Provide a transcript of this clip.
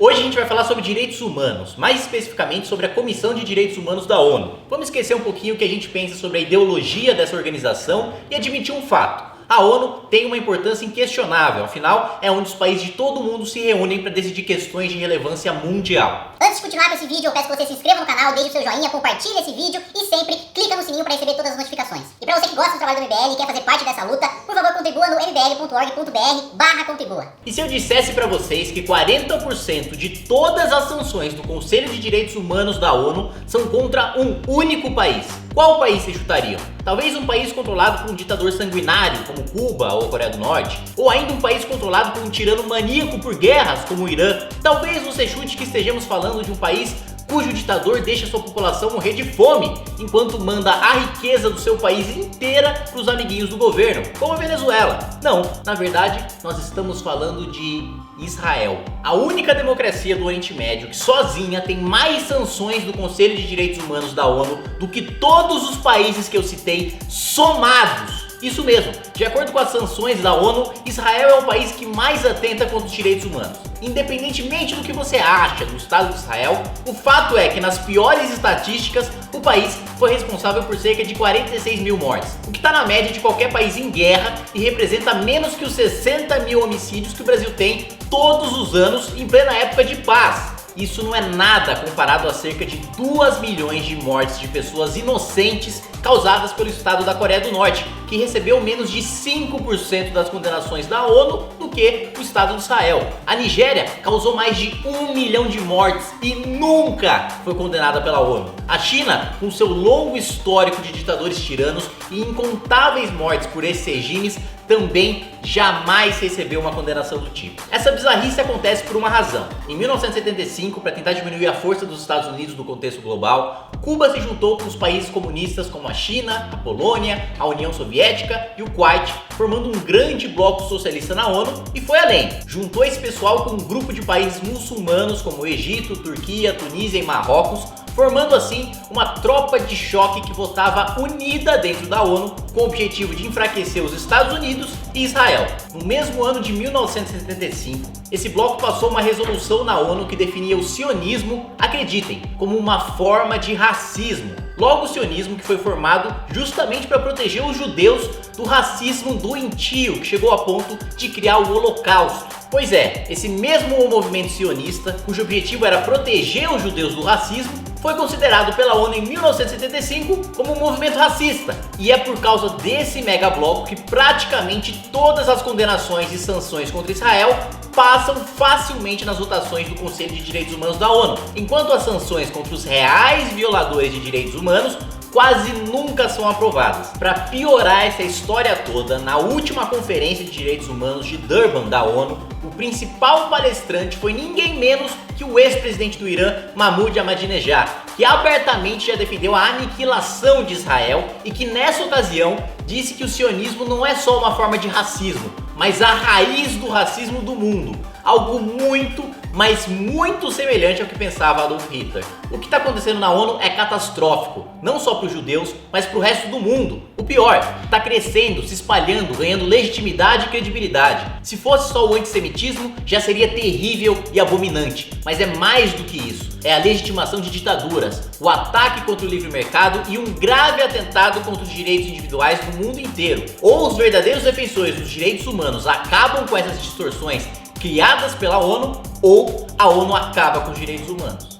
Hoje a gente vai falar sobre direitos humanos, mais especificamente sobre a Comissão de Direitos Humanos da ONU. Vamos esquecer um pouquinho o que a gente pensa sobre a ideologia dessa organização e admitir um fato. A ONU tem uma importância inquestionável, afinal é onde os países de todo o mundo se reúnem para decidir questões de relevância mundial. Antes de continuar com esse vídeo, eu peço que você se inscreva no canal, deixe o seu joinha, compartilhe esse vídeo e sempre clica no sininho para receber todas as notificações. E para você que gosta do trabalho do MBL e quer fazer parte dessa luta, por favor contribua no mbl.org.br/contribua. E se eu dissesse para vocês que 40% de todas as sanções do Conselho de Direitos Humanos da ONU são contra um único país? Qual país vocês chutariam? Talvez um país controlado por um ditador sanguinário, como Cuba ou Coreia do Norte? Ou ainda um país controlado por um tirano maníaco por guerras, como o Irã? Talvez você chute que estejamos falando de um país cujo ditador deixa sua população morrer de fome, enquanto manda a riqueza do seu país inteira para os amiguinhos do governo, como a Venezuela. Não, na verdade, nós estamos falando de Israel, a única democracia do Oriente Médio que sozinha tem mais sanções do Conselho de Direitos Humanos da ONU do que todos os países que eu citei somados. Isso mesmo, de acordo com as sanções da ONU, Israel é o país que mais atenta contra os direitos humanos. Independentemente do que você acha do Estado de Israel, o fato é que nas piores estatísticas, o país foi responsável por cerca de 46 mil mortes, o que está na média de qualquer país em guerra e representa menos que os 60 mil homicídios que o Brasil tem todos os anos em plena época de paz. Isso não é nada comparado a cerca de 2 milhões de mortes de pessoas inocentes causadas pelo Estado da Coreia do Norte, que recebeu menos de 5% das condenações da ONU do que o Estado de Israel. A Nigéria causou mais de 1 milhão de mortes e nunca foi condenada pela ONU. A China, com seu longo histórico de ditadores tiranos e incontáveis mortes por esses regimes, também jamais recebeu uma condenação do tipo. Essa bizarrice acontece por uma razão. Em 1975, para tentar diminuir a força dos Estados Unidos no contexto global, Cuba se juntou com os países comunistas como a China, a Polônia, a União Soviética e o Kuwait, formando um grande bloco socialista na ONU e foi além. Juntou esse pessoal com um grupo de países muçulmanos como o Egito, Turquia, Tunísia e Marrocos, formando assim uma tropa de choque que votava unida dentro da ONU com o objetivo de enfraquecer os Estados Unidos e Israel. No mesmo ano de 1975, esse bloco passou uma resolução na ONU que definia o sionismo, acreditem, como uma forma de racismo. Logo, o sionismo que foi formado justamente para proteger os judeus do racismo doentio que chegou a ponto de criar o Holocausto. Pois é, esse mesmo movimento sionista, cujo objetivo era proteger os judeus do racismo, foi considerado pela ONU em 1975 como um movimento racista. E é por causa desse megabloco que praticamente todas as condenações e sanções contra Israel passam facilmente nas votações do Conselho de Direitos Humanos da ONU, enquanto as sanções contra os reais violadores de direitos humanos quase nunca são aprovadas. Para piorar essa história toda, na última Conferência de Direitos Humanos de Durban da ONU, o principal palestrante foi ninguém menos que o ex-presidente do Irã, Mahmoud Ahmadinejad, que abertamente já defendeu a aniquilação de Israel e que nessa ocasião disse que o sionismo não é só uma forma de racismo, mas a raiz do racismo do mundo, algo muito, mas muito semelhante ao que pensava Adolf Hitler. O que está acontecendo na ONU é catastrófico, não só para os judeus, mas para o resto do mundo. O pior, está crescendo, se espalhando, ganhando legitimidade e credibilidade. Se fosse só o antissemitismo, já seria terrível e abominante, mas é mais do que isso. É a legitimação de ditaduras, o ataque contra o livre mercado e um grave atentado contra os direitos individuais no mundo inteiro. Ou os verdadeiros defensores dos direitos humanos acabam com essas distorções criadas pela ONU, ou a ONU acaba com os direitos humanos.